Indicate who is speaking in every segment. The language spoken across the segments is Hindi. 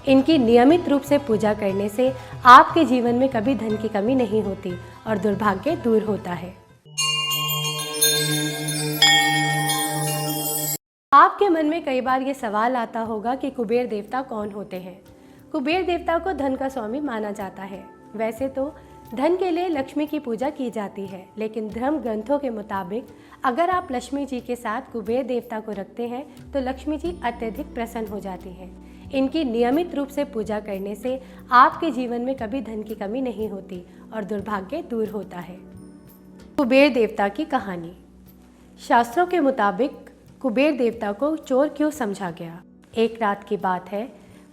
Speaker 1: इनकी नियमित रूप से पूजा करने से आपके जीवन में कभी धन की कमी नहीं होती और दुर्भाग्य दूर होता है। आपके मन में कई बार ये सवाल आता होगा कि कुबेर देवता कौन होते हैं। कुबेर देवता को धन का स्वामी माना जाता है। वैसे तो धन के लिए लक्ष्मी की पूजा की जाती है, लेकिन धर्म ग्रंथों के मुताबिक अगर आप लक्ष्मी जी के साथ कुबेर देवता को रखते हैं तो लक्ष्मी जी अत्यधिक प्रसन्न हो जाती हैं। इनकी नियमित रूप से पूजा करने से आपके जीवन में कभी धन की कमी नहीं होती और दुर्भाग्य दूर होता है। कुबेर देवता की कहानी। शास्त्रों के मुताबिक कुबेर देवता को चोर क्यों समझा गया। एक रात की बात है,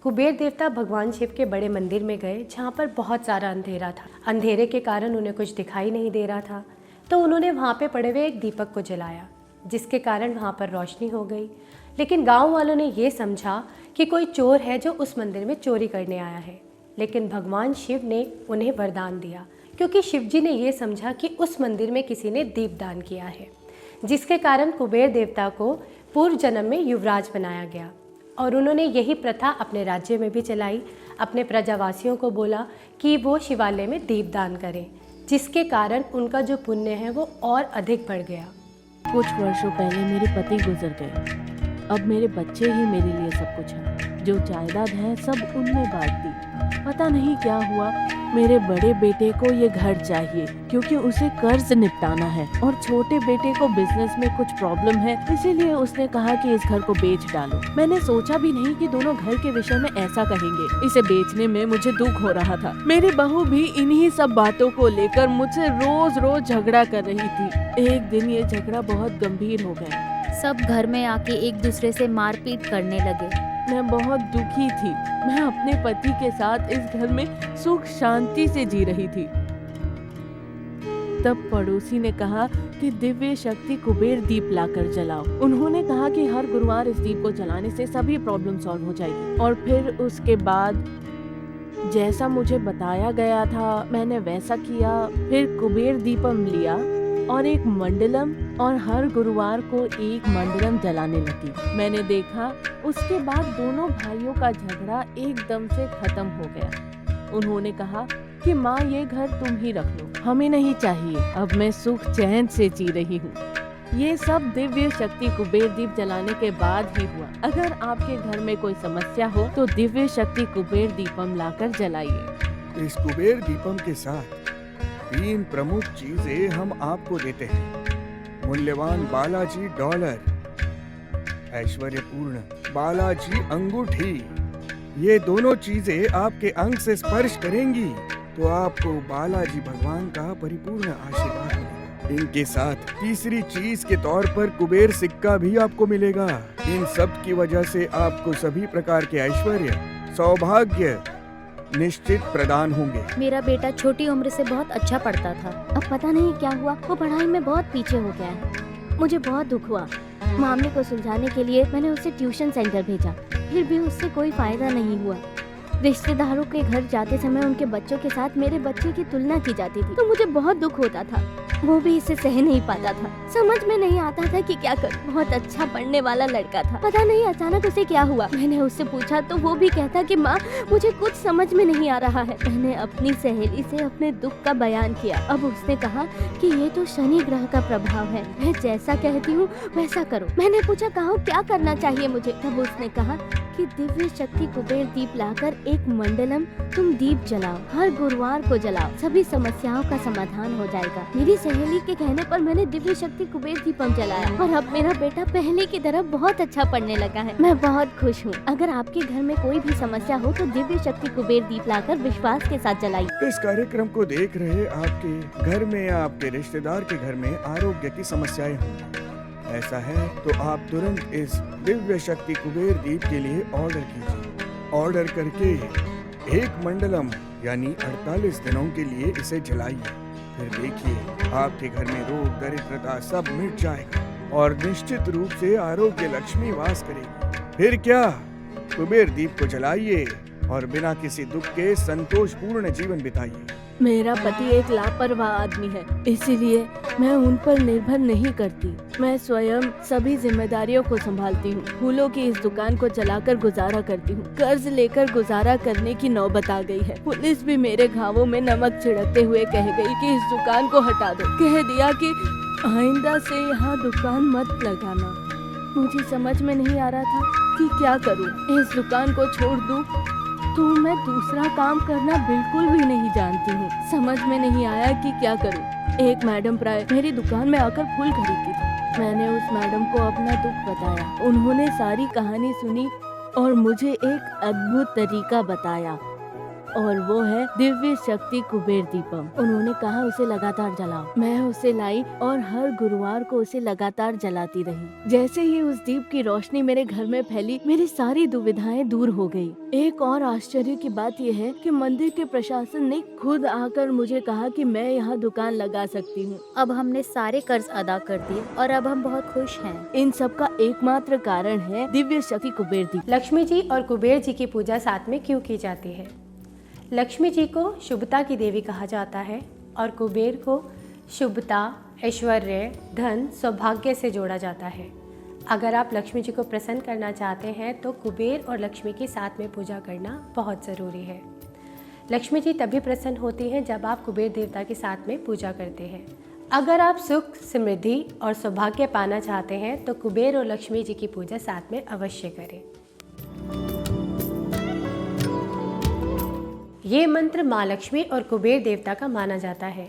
Speaker 1: कुबेर देवता भगवान शिव के बड़े मंदिर में गए जहाँ पर बहुत सारा अंधेरा था। अंधेरे के कारण उन्हें कुछ दिखाई नहीं दे रहा था, तो उन्होंने वहाँ पे पड़े हुए एक दीपक को जलाया, जिसके कारण वहाँ पर रोशनी हो गई। लेकिन गांव वालों ने ये समझा कि कोई चोर है जो उस मंदिर में चोरी करने आया है। लेकिन भगवान शिव ने उन्हें वरदान दिया, क्योंकि शिव जी ने ये समझा कि उस मंदिर में किसी ने दीपदान किया है, जिसके कारण कुबेर देवता को पूर्व जन्म में युवराज बनाया गया। और उन्होंने यही प्रथा अपने राज्य में भी चलाई। अपने प्रजावासियों को बोला कि वो शिवालय में दीपदान करें, जिसके कारण उनका जो पुण्य है वो और अधिक बढ़ गया।
Speaker 2: कुछ वर्षों पहले मेरे पति गुजर गए। अब मेरे बच्चे ही मेरे लिए सब कुछ है। जो जायदाद है सब उनने बांट दी। पता नहीं क्या हुआ, मेरे बड़े बेटे को ये घर चाहिए क्योंकि उसे कर्ज निपटाना है, और छोटे बेटे को बिजनेस में कुछ प्रॉब्लम है, इसीलिए उसने कहा कि इस घर को बेच डालो। मैंने सोचा भी नहीं कि दोनों घर के विषय में ऐसा कहेंगे। इसे बेचने में मुझे दुख हो रहा था। मेरी बहू भी इन्हीं सब बातों को लेकर मुझसे रोज रोज झगड़ा कर रही थी। एक दिन ये झगड़ा बहुत गंभीर हो गया।
Speaker 3: सब घर में आके एक दूसरे से मारपीट करने लगे।
Speaker 2: मैं बहुत दुखी थी। मैं अपने पति के साथ इस घर में सुख शांति से जी रही थी। तब पड़ोसी ने कहा कि दिव्य शक्ति कुबेर दीप लाकर जलाओ। उन्होंने कहा कि हर गुरुवार इस दीप को जलाने से सभी प्रॉब्लम सॉल्व हो जाएगी। और फिर उसके बाद जैसा मुझे बताया गया था मैंने वैसा किया। फिर कुबेर दीपम लिया और एक मंडलम, और हर गुरुवार को एक मंडलम जलाने लगी। मैंने देखा उसके बाद दोनों भाइयों का झगड़ा एकदम से खत्म हो गया। उन्होंने कहा कि माँ ये घर तुम ही रख लो, हमें नहीं चाहिए। अब मैं सुख चैन से जी रही हूँ। ये सब दिव्य शक्ति कुबेर दीप जलाने के बाद ही हुआ। अगर आपके घर में कोई समस्या हो तो दिव्य शक्ति कुबेर दीपम लाकर जलाइए।
Speaker 4: इस कुबेर दीपम के साथ 3 प्रमुख चीजें हम आपको देते हैं। मूल्यवान बालाजी डॉलर, ऐश्वर्यपूर्ण बालाजी अंगूठी। ये दोनों चीजें आपके अंग से स्पर्श करेंगी तो आपको बालाजी भगवान का परिपूर्ण आशीर्वाद मिलेगा। इनके साथ तीसरी चीज के तौर पर कुबेर सिक्का भी आपको मिलेगा। इन सब की वजह से आपको सभी प्रकार के ऐश्वर्य, सौभाग्य निश्चित प्रदान होंगे।
Speaker 3: मेरा बेटा छोटी उम्र से बहुत अच्छा पढ़ता था। अब पता नहीं क्या हुआ, वो पढ़ाई में बहुत पीछे हो गया है। मुझे बहुत दुख हुआ। मामले को सुलझाने के लिए मैंने उसे ट्यूशन सेंटर भेजा, फिर भी उससे कोई फायदा नहीं हुआ। रिश्तेदारों के घर जाते समय उनके बच्चों के साथ मेरे बच्चे की तुलना की जाती थी, तो मुझे बहुत दुख होता था। वो भी इसे सह नहीं पाता था। समझ में नहीं आता था कि क्या करूं। बहुत अच्छा पढ़ने वाला लड़का था। पता नहीं अचानक उसे क्या हुआ। मैंने उससे पूछा तो वो भी कहता कि माँ मुझे कुछ समझ में नहीं आ रहा है। मैंने अपनी सहेली से अपने दुख का बयान किया। अब उसने कहा कि ये तो शनि ग्रह का प्रभाव है, मैं जैसा कहती हूँ वैसा करो। मैंने पूछा कहा क्या करना चाहिए मुझे। तब उसने कहा कि दिव्य शक्ति कुबेर दीप लाकर एक मंडलम तुम दीप जलाओ, हर गुरुवार को जलाओ, सभी समस्याओं का समाधान हो जाएगा। मेरी सहेली के कहने पर मैंने दिव्य शक्ति कुबेर दीपम जलाया और अब मेरा बेटा पहले की तरह बहुत अच्छा पढ़ने लगा है। मैं बहुत खुश हूँ। अगर आपके घर में कोई भी समस्या हो तो दिव्य शक्ति कुबेर दीप लाकर विश्वास के साथ जलाइए।
Speaker 4: इस कार्यक्रम को देख रहे आपके घर में या आपके रिश्तेदार के घर में आरोग्य की समस्याएं होंगी। ऐसा है तो आप तुरंत इस दिव्य शक्ति कुबेर दीप के लिए ऑर्डर कीजिए। ऑर्डर करके एक मंडलम यानी 48 दिनों के लिए इसे जलाइए। फिर देखिए आपके घर में रोग दरिद्रता सब मिट जाएगा और निश्चित रूप से आरोग्य लक्ष्मी वास करेगी। फिर क्या, कुबेर दीप को जलाइए, और बिना किसी दुख के संतोषपूर्ण जीवन बिताइए।
Speaker 2: मेरा पति एक लापरवाह आदमी है, इसीलिए मैं उन पर निर्भर नहीं करती। मैं स्वयं सभी जिम्मेदारियों को संभालती हूँ। फूलों की इस दुकान को चलाकर गुजारा करती हूँ। कर्ज लेकर गुजारा करने की नौबत आ गई है। पुलिस भी मेरे घावों में नमक छिड़कते हुए कह गई कि इस दुकान को हटा दो। कह दिया कि आइंदा से यहाँ दुकान मत लगाना। मुझे समझ में नहीं आ रहा था कि क्या करूँ। इस दुकान को छोड़ दूँ तो मैं दूसरा काम करना बिल्कुल भी नहीं जानती हूँ। समझ में नहीं आया कि क्या करूँ। एक मैडम प्राय मेरी दुकान में आकर फूल खरीदती थी। मैंने उस मैडम को अपना दुख बताया। उन्होंने सारी कहानी सुनी और मुझे एक अद्भुत तरीका बताया, और वो है दिव्य शक्ति कुबेर दीपम। उन्होंने कहा उसे लगातार जलाओ। मैं उसे लाई और हर गुरुवार को उसे लगातार जलाती रही। जैसे ही उस दीप की रोशनी मेरे घर में फैली, मेरी सारी दुविधाएं दूर हो गई। एक और आश्चर्य की बात यह है कि मंदिर के प्रशासन ने खुद आकर मुझे कहा कि मैं यहाँ दुकान लगा सकती हूँ।
Speaker 3: अब हमने सारे कर्ज अदा कर दिए और अब हम बहुत खुश हैं।
Speaker 2: इन सब का एकमात्र कारण है दिव्य शक्ति कुबेर दीप।
Speaker 1: लक्ष्मी जी और कुबेर जी की पूजा साथ में क्यों की जाती है? लक्ष्मी जी को शुभता की देवी कहा जाता है और कुबेर को शुभता, ऐश्वर्य, धन, सौभाग्य से जोड़ा जाता है। अगर आप लक्ष्मी जी को प्रसन्न करना चाहते हैं तो कुबेर और लक्ष्मी की साथ में पूजा करना बहुत ज़रूरी है। लक्ष्मी जी तभी प्रसन्न होती हैं जब आप कुबेर देवता के साथ में पूजा करते हैं। अगर आप सुख, समृद्धि और सौभाग्य पाना चाहते हैं तो कुबेर और लक्ष्मी जी की पूजा साथ में अवश्य करें। ये मंत्र माँ लक्ष्मी और कुबेर देवता का माना जाता है।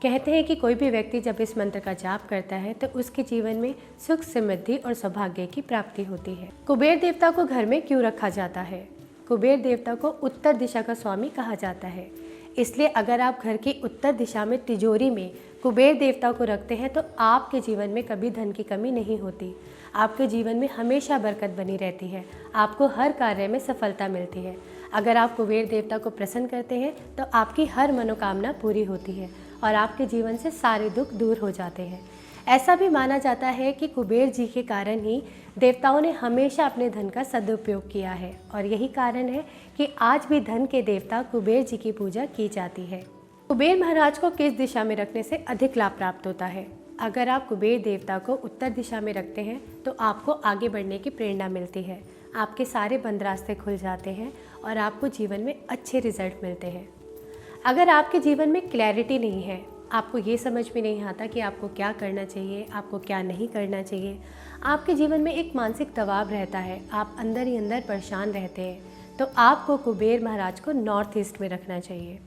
Speaker 1: कहते हैं कि कोई भी व्यक्ति जब इस मंत्र का जाप करता है तो उसके जीवन में सुख, समृद्धि और सौभाग्य की प्राप्ति होती है। कुबेर देवता को घर में क्यों रखा जाता है? कुबेर देवता को उत्तर दिशा का स्वामी कहा जाता है। इसलिए अगर आप घर की उत्तर दिशा में तिजोरी में कुबेर देवता को रखते हैं तो आपके जीवन में कभी धन की कमी नहीं होती। आपके जीवन में हमेशा बरकत बनी रहती है। आपको हर कार्य में सफलता मिलती है। अगर आप कुबेर देवता को प्रसन्न करते हैं तो आपकी हर मनोकामना पूरी होती है और आपके जीवन से सारे दुख दूर हो जाते हैं। ऐसा भी माना जाता है कि कुबेर जी के कारण ही देवताओं ने हमेशा अपने धन का सदुपयोग किया है और यही कारण है कि आज भी धन के देवता कुबेर जी की पूजा की जाती है। कुबेर महाराज को किस दिशा में रखने से अधिक लाभ प्राप्त होता है? अगर आप कुबेर देवता को उत्तर दिशा में रखते हैं तो आपको आगे बढ़ने की प्रेरणा मिलती है। आपके सारे बंद रास्ते खुल जाते हैं और आपको जीवन में अच्छे रिजल्ट मिलते हैं। अगर आपके जीवन में क्लैरिटी नहीं है, आपको ये समझ में नहीं आता कि आपको क्या करना चाहिए, आपको क्या नहीं करना चाहिए, आपके जीवन में एक मानसिक दबाव रहता है, आप अंदर ही अंदर परेशान रहते हैं, तो आपको कुबेर महाराज को नॉर्थ ईस्ट में रखना चाहिए।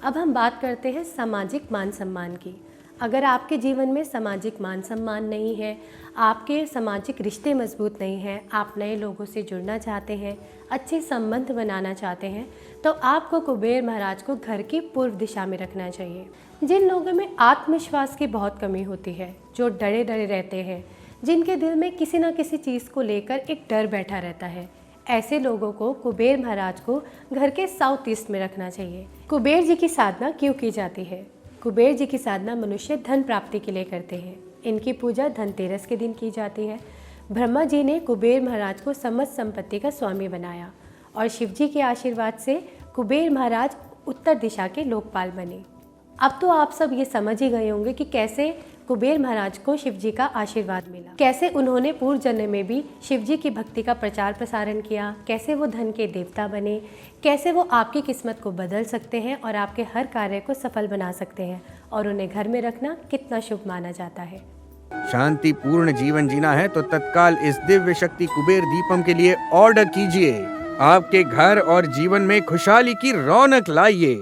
Speaker 1: अब हम बात करते हैं सामाजिक मान सम्मान की। अगर आपके जीवन में सामाजिक मान सम्मान नहीं है, आपके सामाजिक रिश्ते मजबूत नहीं हैं, आप नए लोगों से जुड़ना चाहते हैं, अच्छे संबंध बनाना चाहते हैं, तो आपको कुबेर महाराज को घर की पूर्व दिशा में रखना चाहिए। जिन लोगों में आत्मविश्वास की बहुत कमी होती है, जो डरे डरे रहते हैं, जिनके दिल में किसी न किसी चीज़ को लेकर एक डर बैठा रहता है, ऐसे लोगों को कुबेर महाराज को घर के साउथ ईस्ट में रखना चाहिए। कुबेर जी की साधना क्यों की जाती है? कुबेर जी की साधना मनुष्य धन प्राप्ति के लिए करते हैं। इनकी पूजा धनतेरस के दिन की जाती है। ब्रह्मा जी ने कुबेर महाराज को समस्त संपत्ति का स्वामी बनाया और शिव जी के आशीर्वाद से कुबेर महाराज उत्तर दिशा के लोकपाल बने। अब तो आप सब ये समझ ही गए होंगे कि कैसे कुबेर महाराज को शिव जी का आशीर्वाद मिला, कैसे उन्होंने पूर्व जन्म में भी शिव जी की भक्ति का प्रचार प्रसारण किया, कैसे वो धन के देवता बने, कैसे वो आपकी किस्मत को बदल सकते हैं और आपके हर कार्य को सफल बना सकते हैं, और उन्हें घर में रखना कितना शुभ माना जाता है।
Speaker 4: शांतिपूर्ण जीवन जीना है तो तत्काल इस दिव्य शक्ति कुबेर दीपम के लिए ऑर्डर कीजिए। आपके घर और जीवन में खुशहाली की रौनक लाइए।